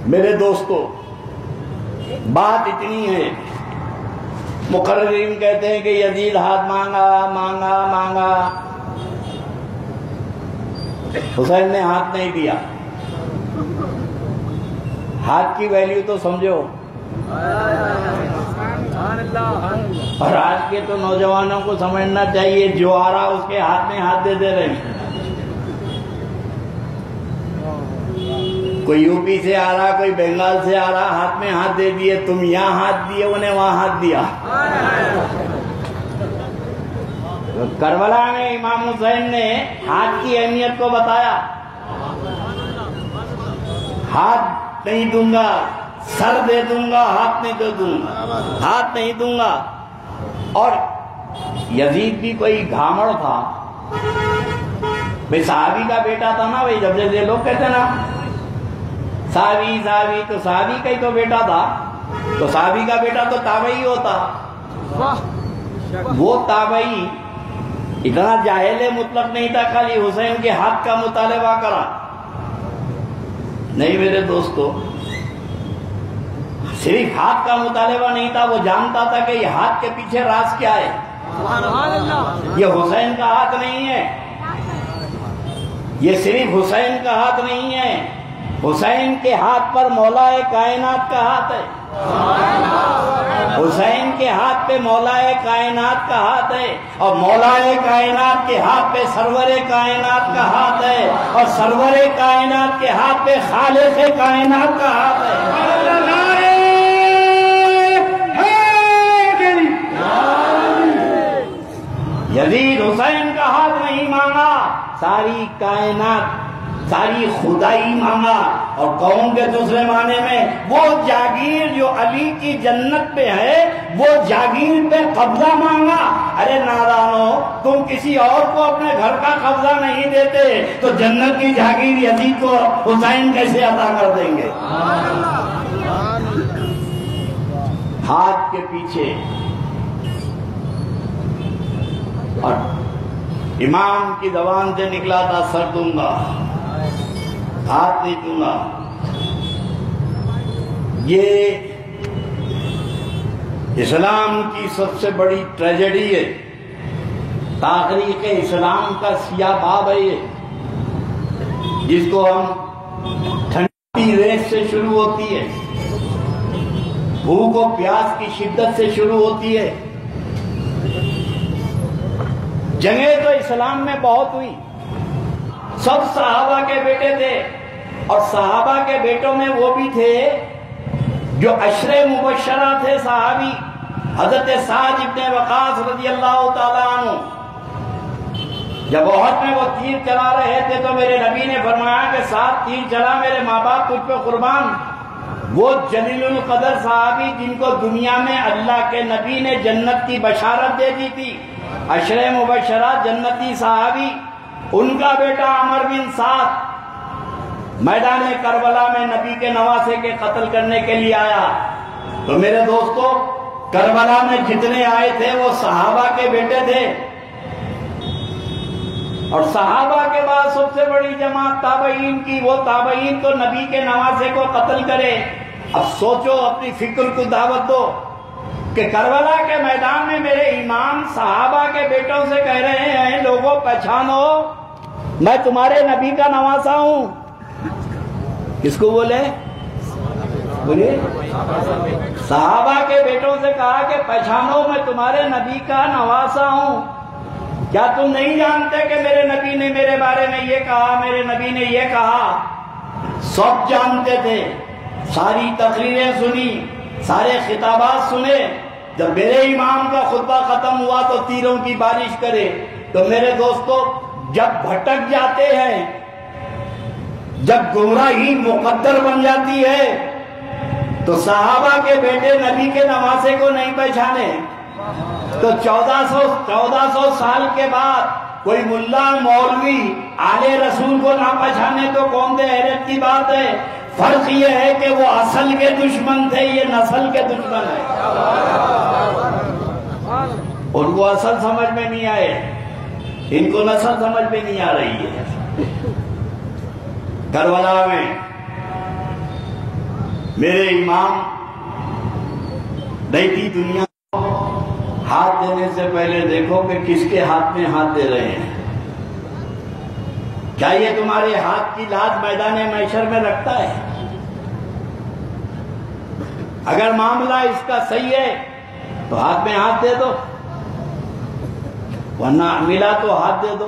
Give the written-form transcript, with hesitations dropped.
मेरे दोस्तों, बात इतनी है, मुकर्रिरीन कहते हैं कि यजीद हाथ मांगा मांगा मांगा, हुसैन ने हाथ नहीं दिया। हाथ की वैल्यू तो समझो। और आज के तो नौजवानों को समझना चाहिए, जो आ रहा उसके हाथ में हाथ दे रहे हैं। कोई यूपी से आ रहा, कोई बंगाल से आ रहा, हाथ में हाथ दे दिए। तुम यहाँ हाथ दिए, उन्हें वहां हाथ दिया। तो करबला में इमाम हुसैन ने हाथ की अहमियत को बताया। हाथ नहीं दूंगा, सर दे दूंगा, हाथ नहीं दे दूंगा, हाथ नहीं दूंगा। और यजीद भी कोई घामड़ था भाई, साहबी का बेटा था ना भाई। जब जैसे लोग कहते ना साहबी साहबी, तो साहबी का ही तो बेटा था। तो साहबी का बेटा तो ताबई होता। वो ताबई इतना जाहिल मुतलक नहीं था, खाली हुसैन के हाथ का मुतालबा करा। नहीं मेरे दोस्तों, सिर्फ हाथ का मुतालबा नहीं था, वो जानता था कि ये हाथ के पीछे राज क्या है। ये हुसैन का हाथ नहीं है, ये सिर्फ हुसैन का हाथ नहीं है, हुसैन के हाथ पर मौलाए कायनात का हाथ है। हुसैन के हाथ पे मौलाए कायनात का हाथ है, और मौलाए कायनात के हाथ पे सरवरे कायनात का हाथ है, और सरवरे कायनात के हाथ पे खालिक़े कायनात का हाथ है। यजीद हुसैन का हाथ नहीं मांगा, सारी कायनात, सारी खुदाई मांगा। और कहूं के दूसरे माने में वो जागीर जो अली की जन्नत पे है, वो जागीर पे कब्जा मांगा। अरे नादानो, तुम किसी और को अपने घर का कब्जा नहीं देते तो जन्नत की जागीर यजीद को हुसैन कैसे अता कर देंगे। हाथ के पीछे। और इमाम की जबान से निकला था सर दूंगा, हाथ नहीं दूंगा। ये इस्लाम की सबसे बड़ी ट्रेजेडी है, तारीख इस्लाम का सिया बाब है ये, जिसको हम ठंडी रेत से शुरू होती है, भूख और प्यास की शिद्दत से शुरू होती है। जंगें तो इस्लाम में बहुत हुई, सब सहाबा के बेटे थे, और सहाबा के बेटों में वो भी थे जो अशरे मुबश्शरा थे सहाबी। हजरत साद इब्ने वकास रज़ियल्लाहु ताला अन्हु, जब ओहद में वो तीर चला रहे थे तो मेरे नबी ने फरमाया कि साद तीर चला, मेरे माँ बाप तुझ पे कुर्बान। वो जलीलुल कदर सहाबी जिनको दुनिया में अल्लाह के नबी ने जन्नत की बशारत दे दी थी, अशरे मुबश्शरा जन्नती सहाबी, उनका बेटा अमर बिन साद मैदान करबला में नबी के नवासे के कत्ल करने के लिए आया। तो मेरे दोस्तों, करबला में जितने आए थे वो सहाबा के बेटे थे, और सहाबा के बाद सबसे बड़ी जमात ताबईन की। वो ताबईन तो नबी के नवासे को कत्ल करे। अब सोचो, अपनी फिक्र को दावत दो कि करबला के मैदान में मेरे इमाम सहाबा के बेटों से कह रहे हैं, लोगों पहचानो, मैं तुम्हारे नबी का नवासा हूं। किसको बोले? बोलिए। सहाबा के बेटों से कहा कि पहचानो, मैं तुम्हारे नबी का नवासा हूं। क्या तुम नहीं जानते कि मेरे नबी ने मेरे बारे में ये कहा, मेरे नबी ने ये कहा? सब जानते थे, सारी तकरीरें सुनी, सारे खिताबात सुने। जब मेरे इमाम का खुतबा खत्म हुआ तो तीरों की बारिश करे। तो मेरे दोस्तों, जब भटक जाते हैं, जब गुमराही मुकद्दर बन जाती है, तो सहाबा के बेटे नबी के नवासे को नहीं पहचाने तो 1400 साल के बाद कोई मुल्ला मौलवी आले रसूल को ना पहचाने तो कौन दे हैरत की बात है। फर्क ये है कि वो असल के दुश्मन थे, ये नस्ल के दुश्मन है। उनको असल समझ में नहीं आए, इनको नस्ल समझ में नहीं आ रही है। करबला में मेरे इमाम दैती दुनिया को हाथ देने से पहले देखो कि किसके हाथ में हाथ दे रहे हैं। क्या ये तुम्हारे हाथ की लाज मैदान महशर में रखता है? अगर मामला इसका सही है तो हाथ में हाथ दे दो, वरना मिला तो हाथ दे दो।